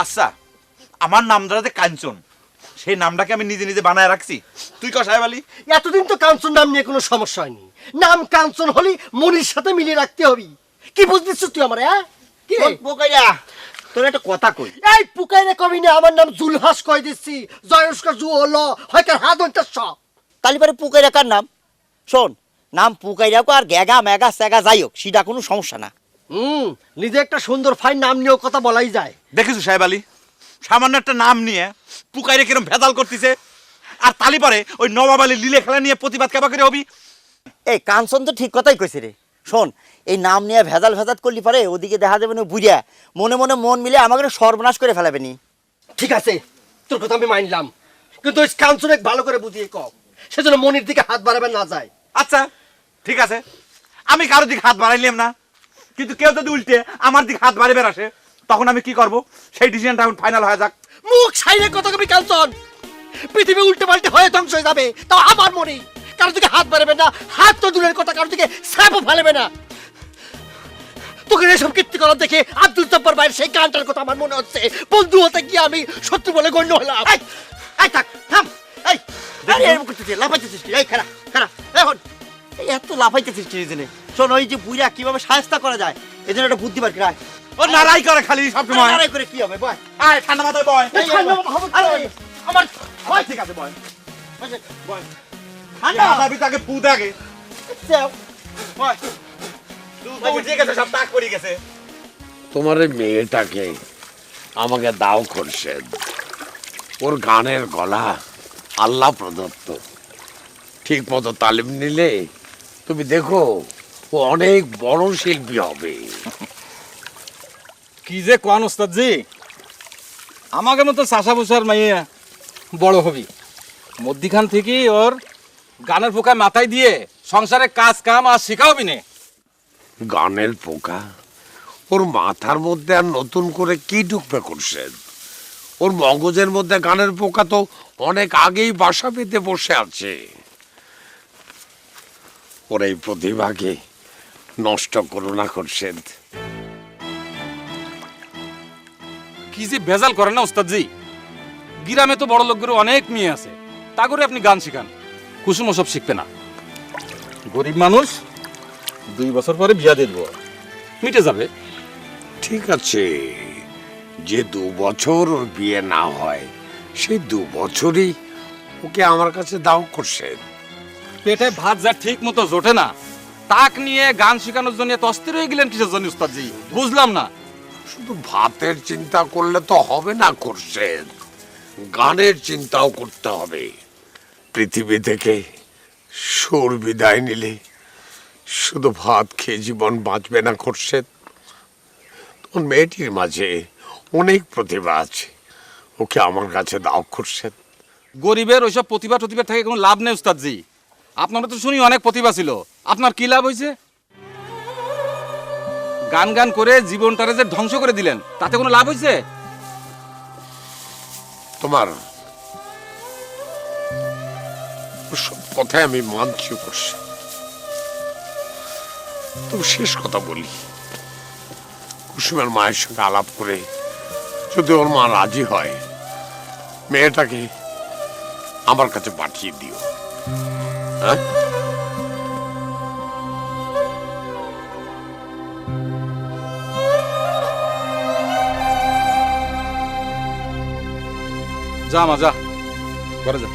আচ্ছা, আমার নামটা যে কাঞ্চন, সেই নামটাকে আমি নিজে নিজে বানায় রাখছি। তুই ক সাহেব আলী? এতদিন তো কাঞ্চন নাম নিয়ে কোনো সমস্যা হয়নি। নাম কাঞ্চন হলি মনির সাথে মিলিয়ে রাখতে হবে। কি বুঝছিস তুই আমার? হ্যাঁ কি রে পোকাইয়া, তোর একটা কথা কই। এই পুকাইরে কবি না, আমার নাম জুলহাস কই দিচ্ছি। জয়স্কর জু হলো হয়কার হাত হইতে সব। তালিবারে পুকাইরা কার নাম? শোন, নাম পুকাইরা আর গ্যাগা ম্যাগা স্যাগা যাই হোক, সেটা কোনো সমস্যা না। নিজে একটা সুন্দর ফাইন নাম নিয়েও কথা বলাই যায়। দেখেছো সাহেব আলী, সামান্য একটা নাম নিয়ে পুকাইরে কিরম ভেজাল করতেছে। আর তালিবারে ওই নবাব আলী লীলে খেলা নিয়ে প্রতিবাদ কেবা করে হবি? এই কাঞ্চন তো ঠিক কথাই কইছে রে। শোন, এই নাম নিয়ে ভেজাল ভেজাল করলি পারে ওদিকে দেখা যাবে না বুঝিয়া মনে মনে মন মিলে আমাকে সর্বনাশ করে ফেলাবে নি। ঠিক আছে, তোর কথা আমি মানলাম, কিন্তু ওই কাঞ্চন ভালো করে বুঝিয়ে কও, সেজন্য মনির দিকে হাত বাড়াবে না যায়। আচ্ছা ঠিক আছে, আমি কারো দিকে হাত বাড়াইলাম না, কিন্তু কেউ যদি উল্টে আমার দিকে হাত বাড়িয়ে আসে তখন আমি কি করব? সেই ডিসিশনটা এখন ফাইনাল হয়ে যাক। মুখ সাইরে কথা কবি কাঞ্চন, পৃথিবী উল্টে পাল্টে হয়ে ধ্বংস হয়ে যাবে, তাও আমার মনে কারো দিকে হাত বাড়াবে না। হাত তো দূরের কথা, কারো দিকে স্যাপও ফেলবে না। তোকে এসব কীর্তি করার দেখে আব্দুল জব্বার ভাইয়ের সেই গানটার কথা আমার মনে হচ্ছে। বন্ধু হতে গিয়ে আমি শত্রু বলে গণ্য হলাম। এই থাক থাম, এই আরে এরকম করতেছিস, লাফাইতেছিস কি? এই খারা খারা এখন এই এত লাফাইতেছিস কি জেনে? শোন, ওই যে বুইরা কিভাবে সাহায্য করা যায় এজন্য একটা বুদ্ধি বার করা। ও নারাই করে খালি সব সময়। লড়াই করে কি হবে? বয় আয় ঠান্ডা মাথায় বয়। আরে আমার হয় ঠিক আছে বয়। বয়। ঠান্ডা মাথা ভিতরে পু দাগে। বয়। তুই তো উঠে গেছে, সব টাক পড়ে গেছে। তোমার এই মেয়েটাকে আমাকে দাও খোরশেদ। ওর গানের গলা আল্লাহ প্রদত্ত। ঠিক মতো তালিম নিলে তুমি দেখো ও অনেক বড় শিল্পী হবে। কি যে কোন ওস্তাদ জি, আমাকে মতো চাষা বসার মাইয়া বড় হবি, মধ্যিখান থেকে ওর গানের পোকা মাথায় দিয়ে সংসারে কাজ কাম আর শেখাবি নে। গানের পোকা? ওর মাথার মধ্যে আর নতুন করে কি ঢুকবে খোরশেদ? ওর মগজের মধ্যে গানের পোকা তো অনেক আগেই বাসা পেতে বসে আছে। ওর এই প্রতিভাকে নষ্ট করো না খোরশেদ। কি যে ভেজাল করেন না ওস্তাদ জি, গ্রামে তো বড় লোকগুলো অনেক মেয়ে আছে, তা করে আপনি গান শিখান, কুসুম সব শিখবে না। গরিব মানুষ 2 বছর পরে বিয়া দিয়ে দেবো, মিটে যাবে। ঠিক আছে, যে 2 বছর ওর বিয়ে না হয় সেই 2 বছরই ওকে আমার কাছে দাও খোরশেদ। পেটে ভাত যা ঠিক মতো জোটে না, তাক নিয়ে গান শেখানোর জন্য এত অস্থির হয়ে গেলেন কিসের জন্য ওস্তাদ জি? বুঝলাম না। শুধু ভাতের চিন্তা করলে তো হবে না খোরশেদ, গানের চিন্তাও করতে হবে। পৃথিবী থেকে সুর বিদায় নিলে শুধু ভাত খেয়ে জীবন বাঁচবে না খোরশেদ। তোর মেয়েটির মাঝে অনেক প্রতিভা আছে, ওকে আমার কাছে দাও খোরশেদ। গরিবের ওইসব প্রতিভা টতিভা থেকে কোনো লাভ নেই ওস্তাদ জি। আপনারা তো শুনি অনেক প্রতিভা ছিল, আপনার কি লাভ হয়েছে? গান গান করে জীবনটারে যে ধ্বংস করে দিলেন, তাতে কোনো লাভ হয়েছে? তোমার সব কথাই আমি মানছি খোরশেদ, তবু শেষ কথা বলি, কুসুমের মায়ের সঙ্গে আলাপ করে যদি ওর মা রাজি হয়, মেয়েটাকে আমার কাছে পাঠিয়ে দিও। হ্যাঁ, যা মা যা, ঘরে যা।